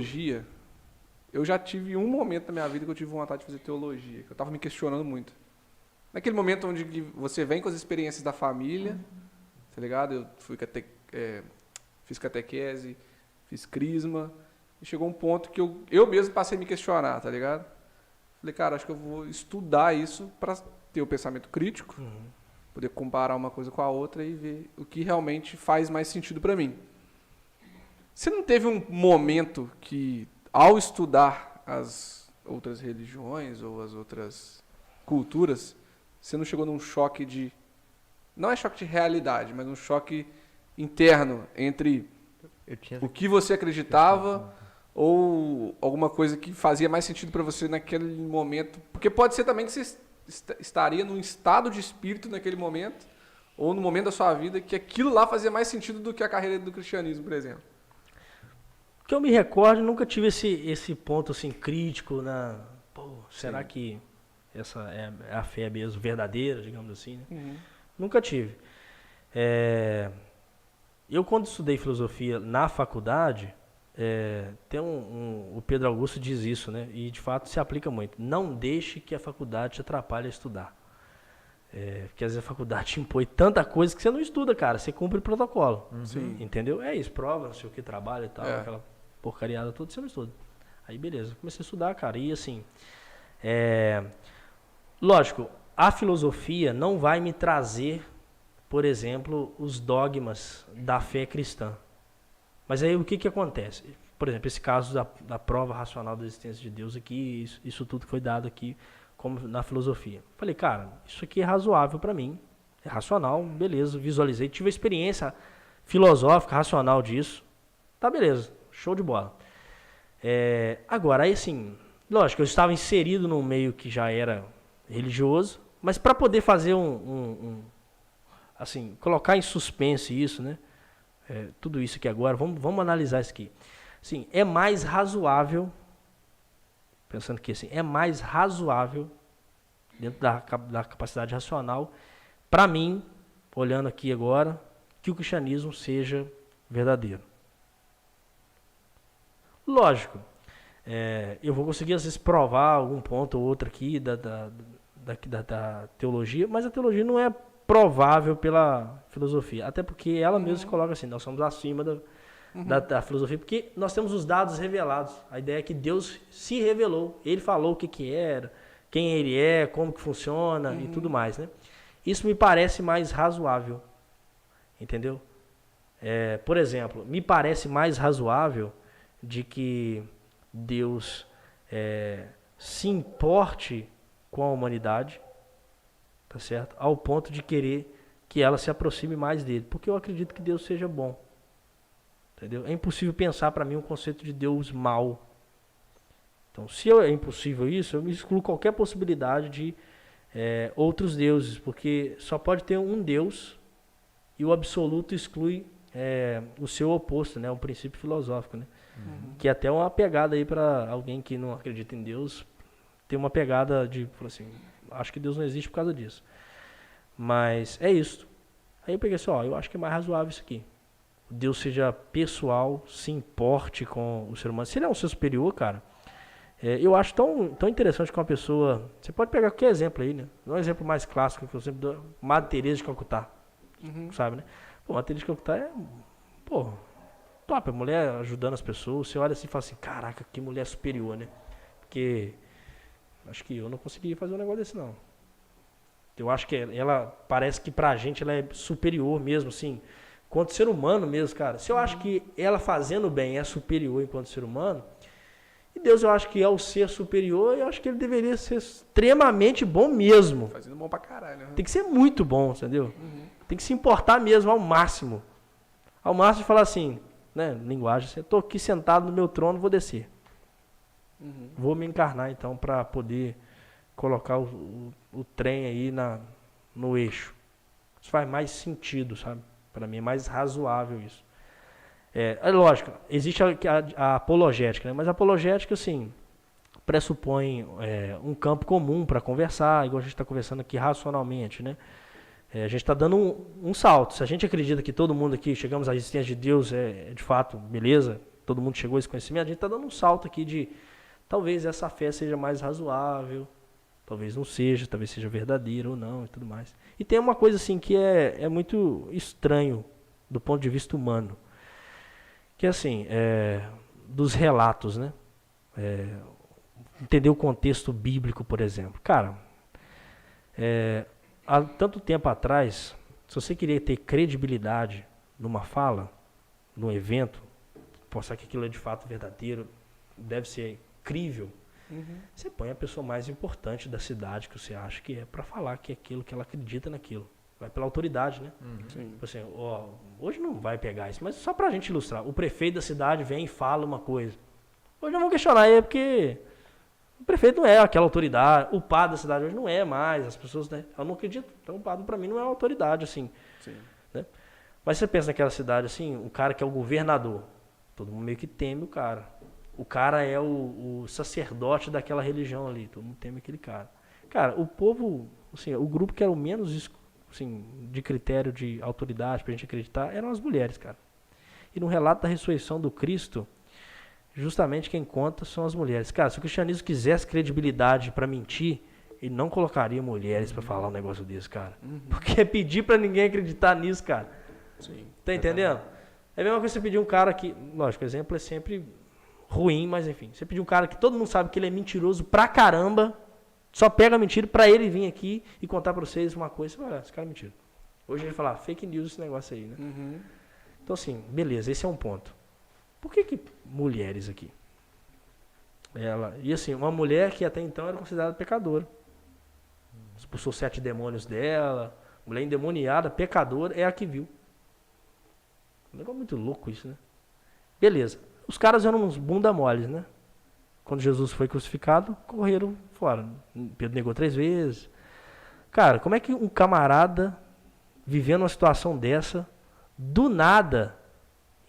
teologia, eu já tive um momento na minha vida que eu tive vontade de fazer teologia, que eu estava me questionando muito. Naquele momento onde você vem com as experiências da família, tá ligado? Eu fiz catequese, fiz crisma, e chegou um ponto que eu mesmo passei a me questionar, tá ligado? Falei, cara, acho que eu vou estudar isso para ter o pensamento crítico, poder comparar uma coisa com a outra e ver o que realmente faz mais sentido para mim. Você não teve um momento que, ao estudar as outras religiões ou as outras culturas, você não chegou num choque de... Não é choque de realidade, mas um choque interno entre o que você acreditava ou alguma coisa que fazia mais sentido para você naquele momento? Porque pode ser também que você estaria num estado de espírito naquele momento ou no momento da sua vida que aquilo lá fazia mais sentido do que a carreira do cristianismo, por exemplo. Que eu me recordo, nunca tive esse ponto assim crítico na... Pô, será que essa é a fé mesmo verdadeira, digamos assim, né? Nunca tive. Eu, quando estudei filosofia na faculdade, o Pedro Augusto diz isso, né? E de fato se aplica muito. Não deixe que a faculdade te atrapalhe a estudar. Porque às vezes a faculdade te impõe tanta coisa que você não estuda, cara. Você cumpre o protocolo. Entendeu? É isso, prova, não sei o que, trabalho e tal, aquela porcariada toda, você não estuda. Aí beleza, comecei a estudar, cara. E assim, lógico, a filosofia não vai me trazer, por exemplo, os dogmas da fé cristã. Mas aí o que acontece? Por exemplo, esse caso da prova racional da existência de Deus aqui, isso tudo que foi dado aqui como na filosofia. Falei, cara, isso aqui é razoável para mim, é racional, beleza, visualizei, tive a experiência filosófica, racional disso, tá beleza, show de bola. Agora, aí assim, lógico, eu estava inserido num meio que já era religioso, mas para poder fazer assim, colocar em suspense isso, né? Tudo isso aqui agora, vamos analisar isso aqui. Assim, é mais razoável, pensando que assim, é mais razoável, dentro da capacidade racional, para mim, olhando aqui agora, que o cristianismo seja verdadeiro. Lógico, eu vou conseguir às vezes provar algum ponto ou outro aqui da teologia, mas a teologia não é provável pela filosofia, até porque ela mesma se coloca assim, nós somos acima da filosofia, porque nós temos os dados revelados, a ideia é que Deus se revelou, ele falou o que era, quem ele é, como que funciona e tudo mais, né? Isso me parece mais razoável, entendeu? Por exemplo, me parece mais razoável de que Deus se importe com a humanidade, tá certo? Ao ponto de querer que ela se aproxime mais dele, porque eu acredito que Deus seja bom, entendeu? É impossível pensar para mim um conceito de Deus mau. Então, se é impossível isso, eu me excluo qualquer possibilidade de outros deuses, porque só pode ter um Deus e o absoluto exclui o seu oposto, né? Um princípio filosófico, né? Que é até uma pegada aí para alguém que não acredita em Deus, tem uma pegada de, assim, acho que Deus não existe por causa disso. Mas é isso. Aí eu peguei assim, eu acho que é mais razoável isso aqui. Deus seja pessoal, se importe com o ser humano. Se ele é um ser superior, cara, eu acho tão interessante que uma pessoa... Você pode pegar qualquer exemplo aí, né? Um exemplo mais clássico que eu sempre dou, Madre Teresa de Calcutá. Sabe, né? Pô, Madre Teresa de Calcutá top, a mulher ajudando as pessoas. Você olha assim e fala assim, caraca, que mulher superior, né? Porque acho que eu não conseguiria fazer um negócio desse, não. Eu acho que ela parece que pra gente ela é superior mesmo, assim, enquanto ser humano mesmo, cara. Se eu acho que ela fazendo bem é superior enquanto ser humano, e Deus eu acho que é o ser superior, eu acho que ele deveria ser extremamente bom mesmo. Fazendo bom pra caralho, né? Tem que ser muito bom, entendeu? Tem que se importar mesmo ao máximo. Ao máximo de falar assim, né, linguagem, eu tô aqui sentado no meu trono, vou descer. Vou me encarnar então para poder colocar o trem aí no eixo. Isso faz mais sentido, sabe? Para mim é mais razoável isso. É lógico, existe a apologética, né? Mas a apologética, assim, pressupõe um campo comum para conversar, igual a gente está conversando aqui racionalmente, né? A gente está dando um salto. Se a gente acredita que todo mundo aqui chegamos à existência de Deus, de fato, beleza, todo mundo chegou a esse conhecimento, a gente está dando um salto aqui de talvez essa fé seja mais razoável, talvez não seja, talvez seja verdadeira ou não e tudo mais. E tem uma coisa assim que é muito estranho do ponto de vista humano, que é assim, dos relatos, né? Entender o contexto bíblico, por exemplo. Cara, há tanto tempo atrás, se você queria ter credibilidade numa fala, num evento, mostrar que aquilo é de fato verdadeiro, deve ser crível, você põe a pessoa mais importante da cidade que você acha que é para falar que é aquilo que ela acredita naquilo. Vai pela autoridade, né? Tipo assim, hoje não vai pegar isso, mas só pra gente ilustrar. O prefeito da cidade vem e fala uma coisa. Hoje não vão questionar ele porque o prefeito não é aquela autoridade, o padre da cidade hoje não é mais, as pessoas, né? Eu não acredito, então o padre pra mim não é uma autoridade, assim. Né? Mas você pensa naquela cidade, assim, o cara que é o governador, todo mundo meio que teme o cara. O cara é o sacerdote daquela religião ali, todo mundo teme aquele cara. Cara, o povo, assim, o grupo que era o menos, assim, de critério de autoridade pra gente acreditar eram as mulheres, cara. E no relato da ressurreição do Cristo, justamente quem conta são as mulheres. Cara, se o cristianismo quisesse credibilidade para mentir, ele não colocaria mulheres para falar um negócio desse, cara. Porque é pedir para ninguém acreditar nisso, cara. Sim. Tá entendendo? É a mesma coisa que você pedir um cara que... Lógico, o exemplo é sempre ruim, mas enfim. Você pedir um cara que todo mundo sabe que ele é mentiroso pra caramba, só pega a mentira pra ele vir aqui e contar pra vocês uma coisa. Você vai olhar, esse cara é mentira. Hoje a gente fala fake news esse negócio aí, né? Então assim, beleza, esse é um ponto. Por que mulheres aqui? E assim, uma mulher que até então era considerada pecadora. Expulsou 7 demônios dela, mulher endemoniada, pecadora, é a que viu. Um negócio muito louco isso, né? Beleza. Os caras eram uns bunda moles, né? Quando Jesus foi crucificado, correram fora. Pedro negou 3 vezes. Cara, como é que um camarada, vivendo uma situação dessa, do nada,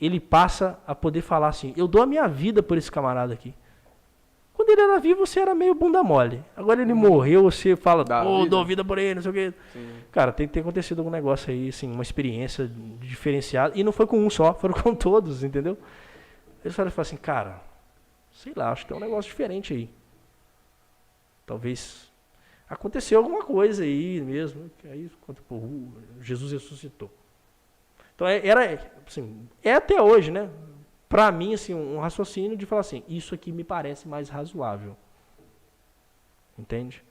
ele passa a poder falar assim, eu dou a minha vida por esse camarada aqui. Quando ele era vivo, você era meio bunda mole. Agora ele morreu, você fala, dou vida por ele, não sei o quê. Sim. Cara, tem que ter acontecido algum negócio aí, assim, uma experiência diferenciada. E não foi com um só, foram com todos, entendeu? Eles falaram assim, cara, sei lá, acho que tem um negócio diferente aí. Talvez aconteceu alguma coisa aí mesmo. Aí, Jesus ressuscitou. Então, assim, até hoje, né? Pra mim, assim, um raciocínio de falar assim, isso aqui me parece mais razoável. Entende?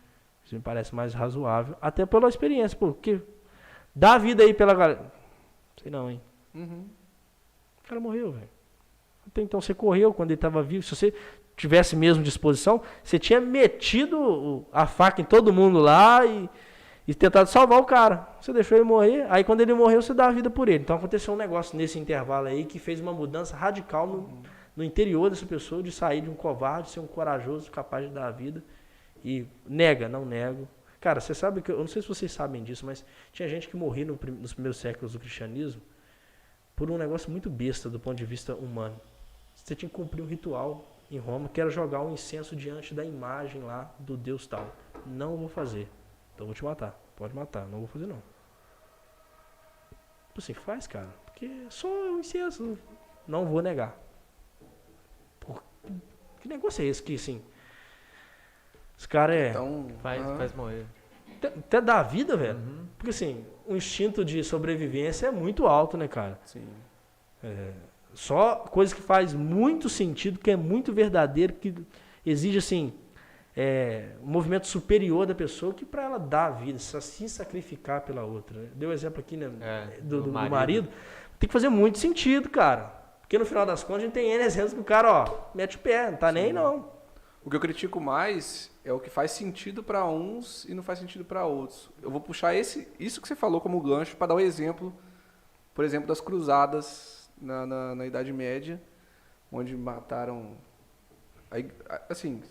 Isso me parece mais razoável. Até pela experiência, porque dá vida aí pela galera. Sei não, hein? O cara morreu, velho. Até então você correu quando ele estava vivo. Se você tivesse mesmo disposição, você tinha metido a faca em todo mundo lá e tentado salvar o cara. Você deixou ele morrer, aí quando ele morreu, você dá a vida por ele. Então aconteceu um negócio nesse intervalo aí que fez uma mudança radical no interior dessa pessoa, de sair de um covarde, ser um corajoso, capaz de dar a vida. E não nego. Cara, você sabe que, eu não sei se vocês sabem disso, mas tinha gente que morria nos primeiros séculos do cristianismo por um negócio muito besta do ponto de vista humano. Você tinha que cumprir um ritual em Roma, que era jogar um incenso diante da imagem lá do Deus tal. Não vou fazer. Então vou te matar. Pode matar. Não vou fazer, não. Tipo assim, faz, cara. Porque é só um incenso. Não vou negar. Pô, que negócio é esse que, assim... Esse cara é... Então, faz morrer. Até dá a vida, velho. Porque, assim, o instinto de sobrevivência é muito alto, né, cara? Sim. Só coisa que faz muito sentido, que é muito verdadeiro, que exige, assim... um movimento superior da pessoa que para ela dar a vida, se sacrificar pela outra. Deu um exemplo aqui, né, do marido. Tem que fazer muito sentido, cara. Porque no final das contas a gente tem N exemplos que o cara, mete o pé, não tá nem aí, não. O que eu critico mais é o que faz sentido para uns e não faz sentido para outros. Eu vou puxar isso que você falou como gancho para dar um exemplo, por exemplo, das cruzadas na Idade Média, onde mataram... Assim...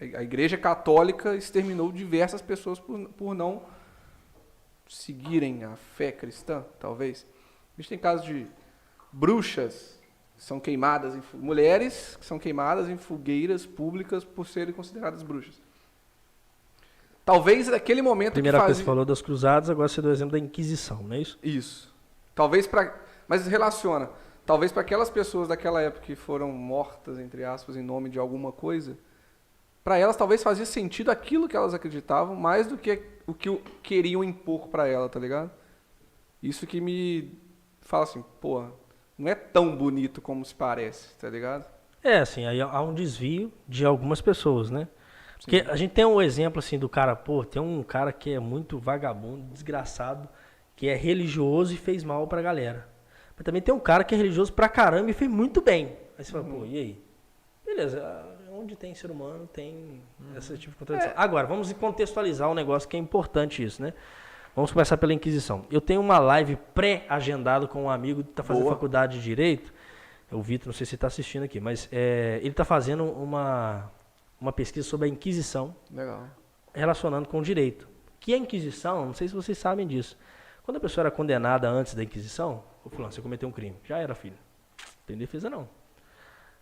A Igreja Católica exterminou diversas pessoas por não seguirem a fé cristã, talvez. A gente tem casos de bruxas que são queimadas, mulheres que são queimadas em fogueiras públicas por serem consideradas bruxas. Talvez naquele momento... Primeira coisa que você falou das cruzadas, agora você deu o exemplo da Inquisição, não é isso? Isso. Talvez mas relaciona. talvez para aquelas pessoas daquela época que foram mortas, entre aspas, em nome de alguma coisa, para elas talvez fazia sentido aquilo que elas acreditavam mais do que o que queriam impor para ela, tá ligado? Isso que me fala assim, pô, não é tão bonito como se parece, tá ligado? Assim, aí há um desvio de algumas pessoas, né? Porque a gente tem um exemplo assim do cara, pô, tem um cara que é muito vagabundo, desgraçado, que é religioso e fez mal pra galera. Mas também tem um cara que é religioso pra caramba e fez muito bem. Aí você fala, pô, e aí? Beleza, onde tem ser humano tem esse tipo de contradição. Agora, vamos contextualizar um negócio que é importante isso, né? Vamos começar pela Inquisição. Eu tenho uma live pré-agendada com um amigo que está fazendo faculdade de Direito. O Vitor, não sei se você está assistindo aqui, mas ele está fazendo uma pesquisa sobre a Inquisição. Legal. Relacionando com o direito. Que a Inquisição, não sei se vocês sabem disso, quando a pessoa era condenada antes da Inquisição, ô fulano, você cometeu um crime. Já era, filho. Não tem defesa, não.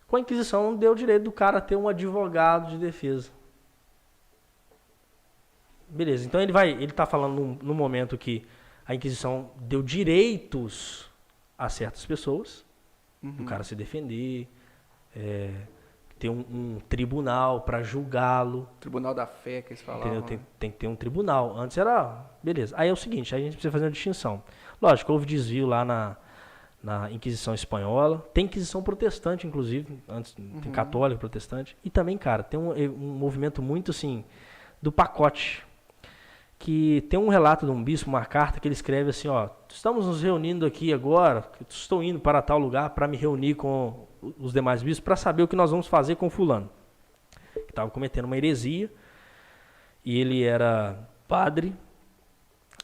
Com a Inquisição, deu o direito do cara ter um advogado de defesa. Beleza, então ele está falando no momento que a Inquisição deu direitos a certas pessoas, do cara se defender, ter um tribunal para julgá-lo. Tribunal da fé, que eles falavam. Entendeu? Tem que ter um tribunal. Antes era... Beleza. Aí é o seguinte, aí a gente precisa fazer uma distinção. Lógico, houve desvio lá na Inquisição Espanhola. Tem Inquisição Protestante, inclusive. Antes tem católico, protestante. E também, cara, tem um movimento muito, assim, do pacote. Que tem um relato de um bispo, uma carta que ele escreve assim, ó, estamos nos reunindo aqui agora, estou indo para tal lugar para me reunir com os demais bispos para saber o que nós vamos fazer com fulano. Que estava cometendo uma heresia, e ele era padre,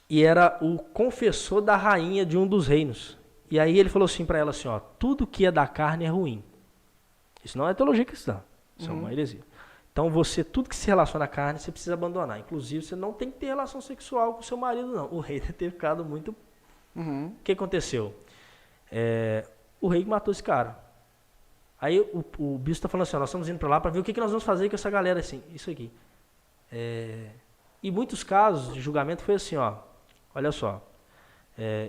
e era o confessor da rainha de um dos reinos. E aí ele falou assim para ela assim, ó, tudo que é da carne é ruim. Isso não é teologia cristã, isso é uma heresia. Então, tudo que se relaciona à carne, você precisa abandonar. Inclusive, você não tem que ter relação sexual com seu marido, não. O rei deve ter ficado muito... O que aconteceu? O rei matou esse cara. Aí o bispo está falando assim, ó, nós estamos indo para lá para ver o que nós vamos fazer com essa galera, assim, isso aqui. E muitos casos de julgamento foi assim, ó, olha só,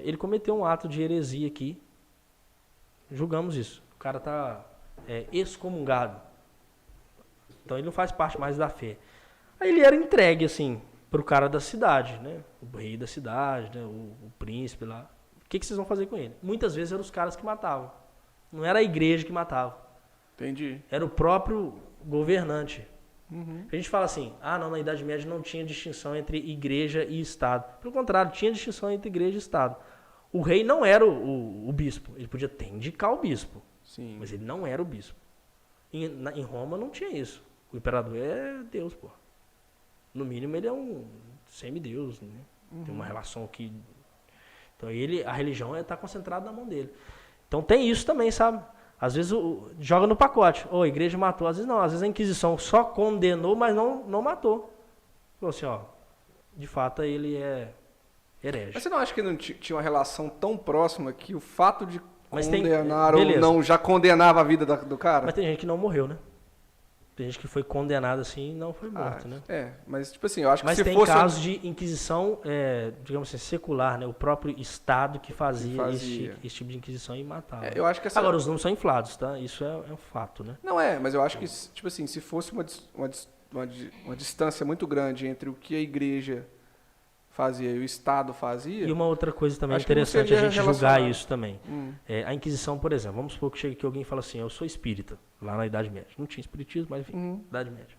ele cometeu um ato de heresia aqui, julgamos isso. O cara está excomungado. Então ele não faz parte mais da fé. Aí ele era entregue, assim, pro cara da cidade, né? O rei da cidade, né? O príncipe lá. O que vocês vão fazer com ele? Muitas vezes eram os caras que matavam. Não era a igreja que matava. Entendi. Era o próprio governante. A gente fala assim, não, na Idade Média não tinha distinção entre igreja e Estado. Pelo contrário, tinha distinção entre igreja e Estado. O rei não era o bispo. Ele podia até indicar o bispo. Sim. Mas ele não era o bispo. Em Roma não tinha isso. O imperador é Deus, pô. No mínimo ele é um semideus, né? Tem uma relação que... Então a religião está concentrada na mão dele. Então tem isso também, sabe? Às vezes joga no pacote. A igreja matou, às vezes não. Às vezes a Inquisição só condenou, mas não matou. Falou assim, ó, de fato ele é herege. Mas você não acha que não tinha uma relação tão próxima que o fato de condenar ou não já condenava a vida do cara? Mas tem gente que não morreu, né? Tem gente que foi condenada assim e não foi morto, né? Mas tipo assim, eu acho que mas se tem fosse... casos de inquisição, digamos assim, secular, né? O próprio Estado que fazia. Esse tipo de inquisição e matava. Eu acho que Agora, os números são inflados, tá? Isso é um fato, né? Não mas eu acho que, tipo assim, se fosse uma distância muito grande entre o que a igreja fazia e o Estado fazia... E uma outra coisa também interessante a gente julgar isso também. A Inquisição, por exemplo, vamos supor que chega aqui alguém e fala assim, eu sou espírita, lá na Idade Média. Não tinha espiritismo, mas enfim, Idade Média.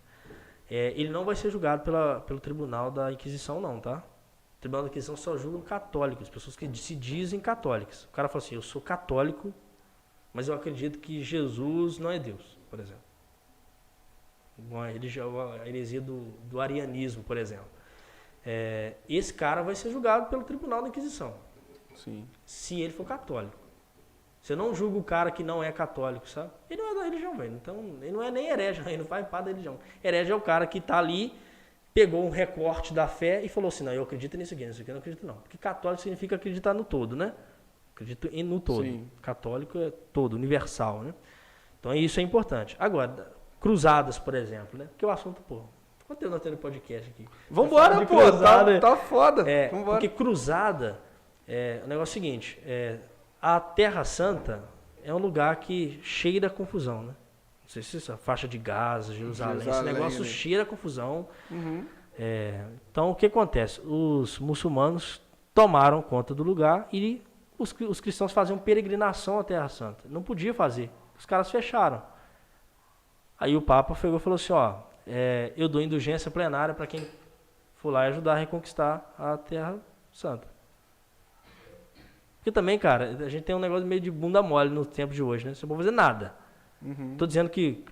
Ele não vai ser julgado pelo Tribunal da Inquisição, não, tá? O Tribunal da Inquisição só julga católicos, pessoas que se dizem católicas. O cara fala assim, eu sou católico, mas eu acredito que Jesus não é Deus, por exemplo. A heresia do arianismo, por exemplo. Esse cara vai ser julgado pelo Tribunal da Inquisição. Sim. Se ele for católico. Você não julga o cara que não é católico, sabe? Ele não é da religião, velho. Então, ele não é nem herege, ele não faz parte da religião. Herege é o cara que tá ali, pegou um recorte da fé e falou assim, não, eu acredito nisso aqui eu não acredito não. Porque católico significa acreditar no todo, né? Acredito no todo. Sim. Católico é todo, universal, né? Então, isso é importante. Agora, cruzadas, por exemplo, né? Porque o assunto, quanto tempo nós temos no podcast aqui? Vambora, pô, tá foda. Porque cruzada, o negócio é o seguinte, a Terra Santa, é um lugar que cheira a confusão, né? Não sei se essa faixa de Gaza, Jerusalém, esse negócio né? cheira a confusão. Uhum. Então, o que acontece? Os muçulmanos tomaram conta do lugar e os cristãos faziam peregrinação à Terra Santa. Não podia fazer. Os caras fecharam. Aí o Papa pegou e falou assim, ó, eu dou indulgência plenária para quem for lá e ajudar a reconquistar a Terra Santa. Porque também, cara, a gente tem um negócio meio de bunda mole no tempo de hoje, né? Você não pode fazer nada. Uhum. Tô dizendo que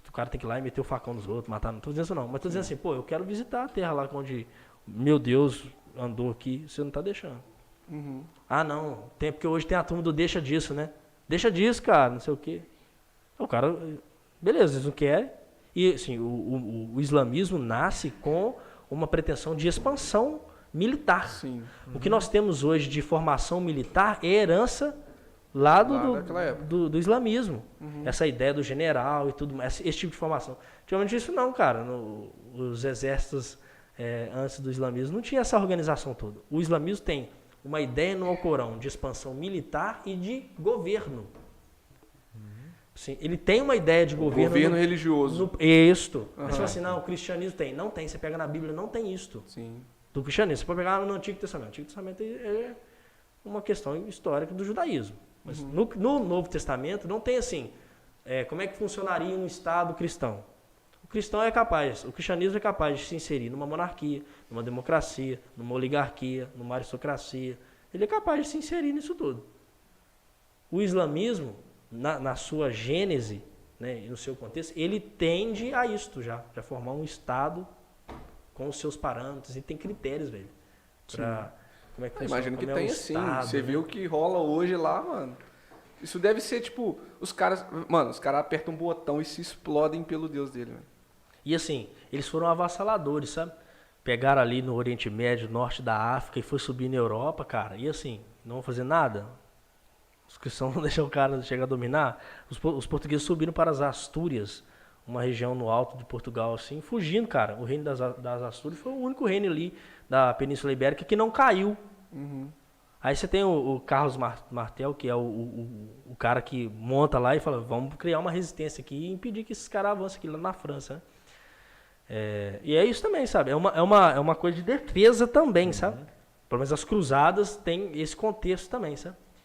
o cara tem que ir lá e meter o facão nos outros, matar. Não tô dizendo isso não. Mas tô dizendo assim, pô, eu quero visitar a terra lá onde meu Deus andou aqui, você não tá deixando. Uhum. Ah, não. Porque hoje tem a turma do deixa disso, né? Deixa disso, cara, não sei o quê. O cara, beleza, eles não querem. E assim, o islamismo nasce com uma pretensão de expansão militar. Sim. O que nós temos hoje de formação militar é herança lá daquela época. do islamismo. Uhum. Essa ideia do general e tudo mais, esse tipo de formação. Antigamente isso não, cara. Os exércitos antes do islamismo não tinha essa organização toda. O islamismo tem uma ideia no Alcorão de expansão militar e de governo. Sim, ele tem uma ideia de governo religioso. Isto. Mas tipo assim, não, o cristianismo tem. Não tem. Você pega na Bíblia, não tem isto. Sim. Do cristianismo. Você pode pegar no Antigo Testamento. O Antigo Testamento é uma questão histórica do judaísmo. Mas no Novo Testamento não tem assim, como é que funcionaria um Estado cristão. O cristão é capaz, o cristianismo é capaz de se inserir numa monarquia, numa democracia, numa oligarquia, numa aristocracia. Ele é capaz de se inserir nisso tudo. O islamismo, na sua gênese, né, e no seu contexto, ele tende a isto já formar um Estado com os seus parâmetros e tem critérios, velho. Como é que funciona? Imagino que Como tem o assim. Estado, Você né? viu o que rola hoje lá, mano. Isso deve ser tipo, os caras apertam um botão e se explodem pelo Deus dele, mano. E assim, eles foram avassaladores, sabe? Pegaram ali no Oriente Médio, norte da África e foi subir na Europa, cara. E assim, não vão fazer nada. Os cristãos não deixam o cara chegar a dominar. Os portugueses subiram para as Astúrias, uma região no alto de Portugal, assim, fugindo, cara. O reino das Astúrias foi o único reino ali da Península Ibérica que não caiu. Uhum. Aí você tem o Carlos Martel, que é o cara que monta lá e fala, vamos criar uma resistência aqui e impedir que esses caras avancem aqui lá na França, né? E é isso também, sabe? É uma coisa de defesa também, sabe? Pelo menos as cruzadas têm esse contexto também, sabe?